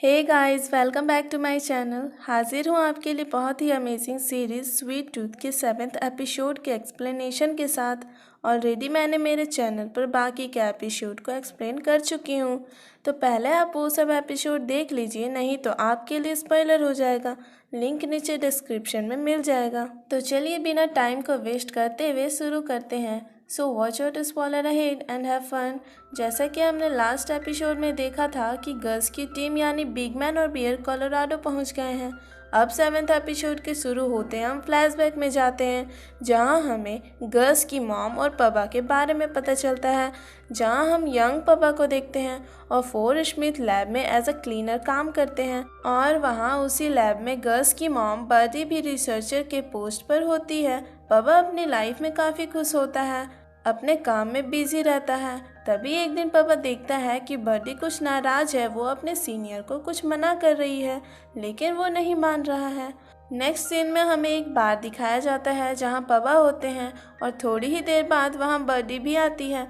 Hey guys, welcome back to my channel. हाजिर हूँ आपके लिए बहुत ही अमेजिंग सीरीज़ स्वीट टूथ के 7th एपिसोड के एक्सप्लेनेशन के साथ। ऑलरेडी मैंने मेरे चैनल पर बाकी के एपिसोड को एक्सप्लेन कर चुकी हूँ, तो पहले आप वो सब एपिसोड देख लीजिए, नहीं तो आपके लिए स्पॉइलर हो जाएगा। लिंक नीचे डिस्क्रिप्शन में मिल जाएगा। तो चलिए बिना टाइम को वेस्ट करते हुए शुरू करते हैं। So watch out spoiler ahead and have fun. जैसा कि हमने लास्ट एपिसोड में देखा था कि गस की टीम यानी बिग मैन और बियर कोलोराडो पहुंच गए हैं। अब 7th एपिसोड के शुरू होते हैं हम फ्लैशबैक में जाते हैं, जहां हमें गस की मॉम और पापा के बारे में पता चलता है, जहां हम यंग पापा को देखते हैं और फोर स्मिथ लैब में एज अ क्लीनर काम करते हैं। और वहां उसी लैब में गस की मॉम बर्डी भी रिसर्चर के पोस्ट पर होती है। पापा अपनी लाइफ में काफ़ी खुश होता है, अपने काम में बिजी रहता है। तभी एक दिन पापा देखता है कि बर्डी कुछ नाराज है, वो अपने सीनियर को कुछ मना कर रही है, लेकिन वो नहीं मान रहा है। नेक्स्ट सीन में हमें एक बार दिखाया जाता है जहां पापा होते हैं और थोड़ी ही देर बाद वहां बर्डी भी आती है।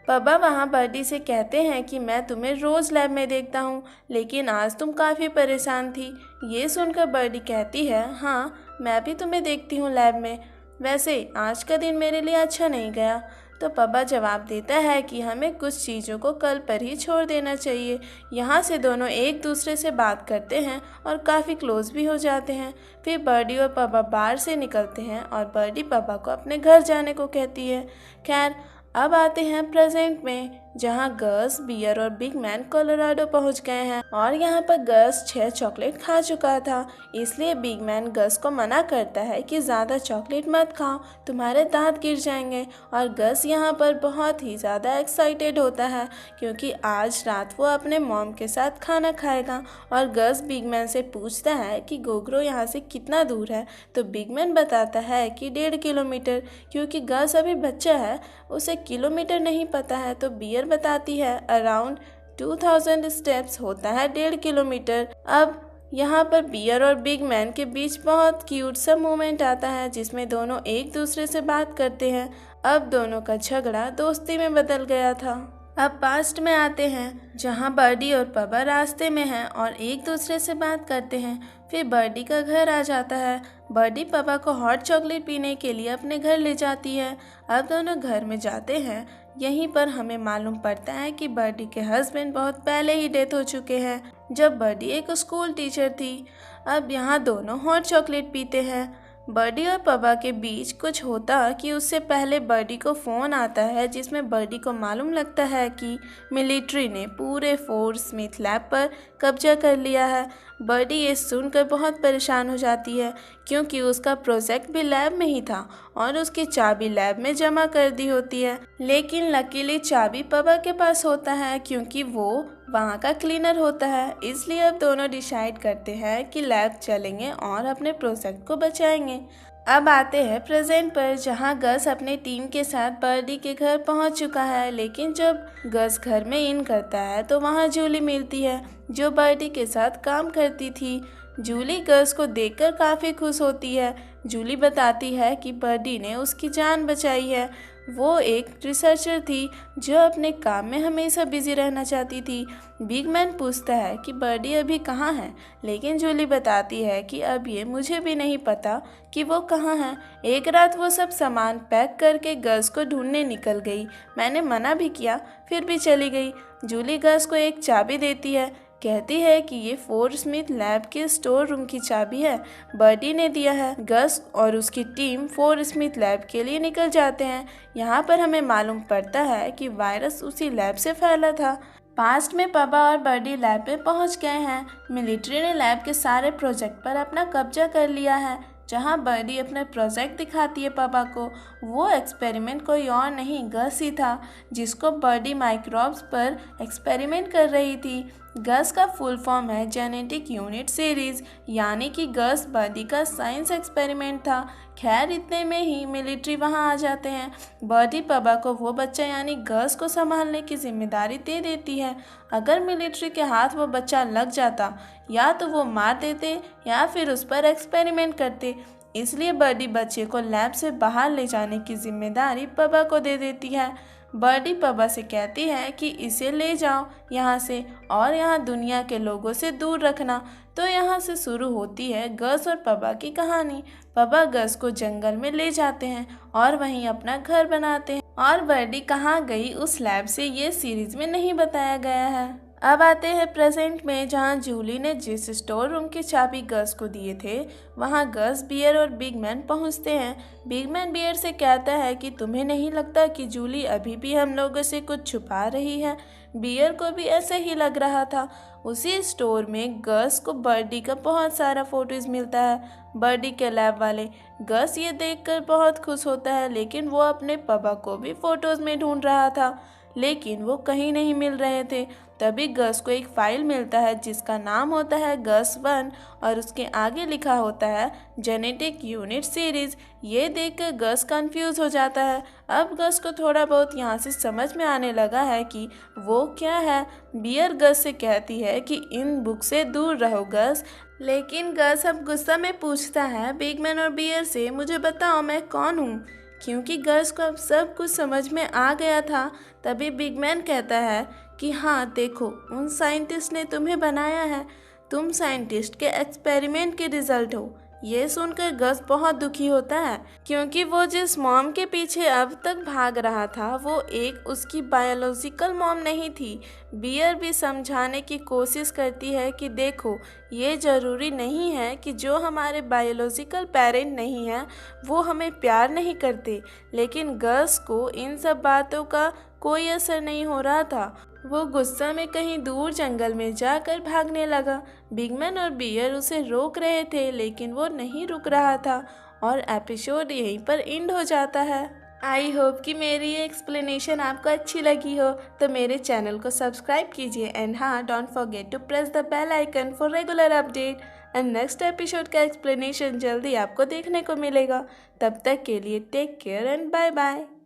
पापा वहां बर्डी से कहते हैं कि मैं तुम्हें रोज़ लैब में देखता हूं, लेकिन आज तुम काफ़ी परेशान थी। ये सुनकर बर्डी कहती है, हाँ मैं भी तुम्हें देखती हूँ लैब में, वैसे आज का दिन मेरे लिए अच्छा नहीं गया। तो पापा जवाब देता है कि हमें कुछ चीज़ों को कल पर ही छोड़ देना चाहिए। यहाँ से दोनों एक दूसरे से बात करते हैं और काफ़ी क्लोज भी हो जाते हैं। फिर बर्डी और पापा बाहर से निकलते हैं और बर्डी पापा को अपने घर जाने को कहती है। खैर अब आते हैं प्रेजेंट में, जहां गस, बियर और बिग मैन कोलोराडो पहुंच गए हैं और यहां पर गस 6 चॉकलेट खा चुका था। इसलिए बिग मैन गस को मना करता है कि ज़्यादा चॉकलेट मत खाओ, तुम्हारे दांत गिर जाएंगे। और गस यहां पर बहुत ही ज़्यादा एक्साइटेड होता है क्योंकि आज रात वो अपने मॉम के साथ खाना खाएगा। और गस बिग मैन से पूछता है कि गोग्रो यहाँ से कितना दूर है, तो बिग मैन बताता है कि 1.5 किलोमीटर। क्योंकि गस अभी बच्चा है, उसे किलोमीटर नहीं पता है, तो बियर बताती है अराउंड 2000 स्टेप्स होता है 1.5 किलोमीटर। अब यहाँ पर बियर और बिग मैन के बीच बहुत क्यूट सा मोमेंट आता है जिसमें दोनों एक दूसरे से बात करते हैं। अब दोनों का झगड़ा दोस्ती में बदल गया था। अब पास्ट में आते हैं, जहाँ बर्डी और पापा रास्ते में हैं और एक दूसरे से बात करते हैं। फिर बर्डी का घर आ जाता है। बर्डी पापा को हॉट चॉकलेट पीने के लिए अपने घर ले जाती है। अब दोनों घर में जाते हैं। यहीं पर हमें मालूम पड़ता है कि बर्डी के हस्बैंड बहुत पहले ही डेथ हो चुके हैं, जब बर्डी एक स्कूल टीचर थी। अब यहाँ दोनों हॉट चॉकलेट पीते हैं। बर्डी और पापा के बीच कुछ होता कि उससे पहले बर्डी को फ़ोन आता है, जिसमें बर्डी को मालूम लगता है कि मिलिट्री ने पूरे फोर्ट स्मिथ लैब पर कब्जा कर लिया है। बर्डी ये सुनकर बहुत परेशान हो जाती है क्योंकि उसका प्रोजेक्ट भी लैब में ही था और उसकी चाबी लैब में जमा कर दी होती है। लेकिन लकीली चाबी पापा के पास होता है क्योंकि वो वहाँ का क्लीनर होता है। इसलिए अब दोनों डिसाइड करते हैं कि लैब चलेंगे और अपने प्रोजेक्ट को बचाएंगे। अब आते हैं प्रेजेंट पर, जहां गस अपने टीम के साथ बर्डी के घर पहुंच चुका है। लेकिन जब गस घर में इन करता है तो वहां जूली मिलती है, जो बर्डी के साथ काम करती थी। जूली गस को देखकर काफ़ी खुश होती है। जूली बताती है कि बर्डी ने उसकी जान बचाई है। वो एक रिसर्चर थी जो अपने काम में हमेशा बिजी रहना चाहती थी। बिग मैन पूछता है कि बर्डी अभी कहाँ है, लेकिन जूली बताती है कि अब ये मुझे भी नहीं पता कि वो कहाँ है। एक रात वो सब सामान पैक करके गस को ढूंढने निकल गई। मैंने मना भी किया, फिर भी चली गई। जूली गस को एक चाबी देती है, कहती है कि ये फोर्ट स्मिथ लैब के स्टोर रूम की चाबी है, बर्डी ने दिया है। गस और उसकी टीम फोर्ट स्मिथ लैब के लिए निकल जाते हैं। यहाँ पर हमें मालूम पड़ता है कि वायरस उसी लैब से फैला था। पास्ट में पापा और बर्डी लैब पे पहुँच गए हैं। मिलिट्री ने लैब के सारे प्रोजेक्ट पर अपना कब्जा कर लिया है। जहां बर्डी अपना प्रोजेक्ट दिखाती है पापा को, वो एक्सपेरिमेंट कोई और नहीं गस ही था, जिसको बर्डी माइक्रोब्स पर एक्सपेरिमेंट कर रही थी। गस का फुल फॉर्म है जेनेटिक यूनिट सीरीज, यानी कि गस बर्डी का साइंस एक्सपेरिमेंट था। खैर इतने में ही मिलिट्री वहां आ जाते हैं। बर्डी पापा को वो बच्चा यानी गस को संभालने की जिम्मेदारी दे देती है। अगर मिलिट्री के हाथ वो बच्चा लग जाता, या तो वो मार देते या फिर उस पर एक्सपेरिमेंट करते। इसलिए बर्डी बच्चे को लैब से बाहर ले जाने की जिम्मेदारी पापा को दे देती है। बर्डी पापा से कहती है कि इसे ले जाओ यहाँ से और यहाँ दुनिया के लोगों से दूर रखना। तो यहाँ से शुरू होती है गस और पापा की कहानी। पापा गस को जंगल में ले जाते हैं और वहीं अपना घर बनाते हैं। और बर्डी कहाँ गई उस लैब से ये सीरीज में नहीं बताया गया है। अब आते हैं प्रेजेंट में, जहाँ जूली ने जिस स्टोर रूम की चाबी गस को दिए थे वहाँ गस, बियर और बिग मैन पहुँचते हैं। बिग मैन बियर से कहता है कि तुम्हें नहीं लगता कि जूली अभी भी हम लोगों से कुछ छुपा रही है। बियर को भी ऐसे ही लग रहा था। उसी स्टोर में गस को बर्डी का बहुत सारा फोटोज मिलता है। बर्डी के लैब वाले गस ये देखकर बहुत खुश होता है, लेकिन वो अपने पापा को भी फोटोज में ढूंढ रहा था, लेकिन वो कहीं नहीं मिल रहे थे। तभी गस को एक फाइल मिलता है जिसका नाम होता है गस 1 और उसके आगे लिखा होता है जेनेटिक यूनिट सीरीज। ये देखकर गस कंफ्यूज हो जाता है। अब गस को थोड़ा बहुत यहाँ से समझ में आने लगा है कि वो क्या है। बियर गस से कहती है कि इन बुक से दूर रहो गस, लेकिन गस अब गुस्सा में पूछता है बिग मैन और बियर से, मुझे बताओ मैं कौन हूँ, क्योंकि गस को अब सब कुछ समझ में आ गया था। तभी बिग मैन कहता है कि हाँ देखो, उन साइंटिस्ट ने तुम्हें बनाया है, तुम साइंटिस्ट के एक्सपेरिमेंट के रिजल्ट हो। ये सुनकर गस बहुत दुखी होता है, क्योंकि वो जिस मॉम के पीछे अब तक भाग रहा था वो एक उसकी बायोलॉजिकल मॉम नहीं थी। बियर भी समझाने की कोशिश करती है कि देखो, ये ज़रूरी नहीं है कि जो हमारे बायोलॉजिकल पेरेंट नहीं हैं वो हमें प्यार नहीं करते, लेकिन गस को इन सब बातों का कोई असर नहीं हो रहा था। वो गुस्सा में कहीं दूर जंगल में जाकर भागने लगा। बिगमैन और बियर उसे रोक रहे थे, लेकिन वो नहीं रुक रहा था और एपिसोड यहीं पर एंड हो जाता है। आई होप कि मेरी ये एक्सप्लेनेशन आपको अच्छी लगी हो, तो मेरे चैनल को सब्सक्राइब कीजिए एंड हाँ, don't forget to press the bell icon for regular update and next episode का एक्सप्लेनेशन जल्दी आपको देखने को मिलेगा। तब तक के लिए take care and bye bye.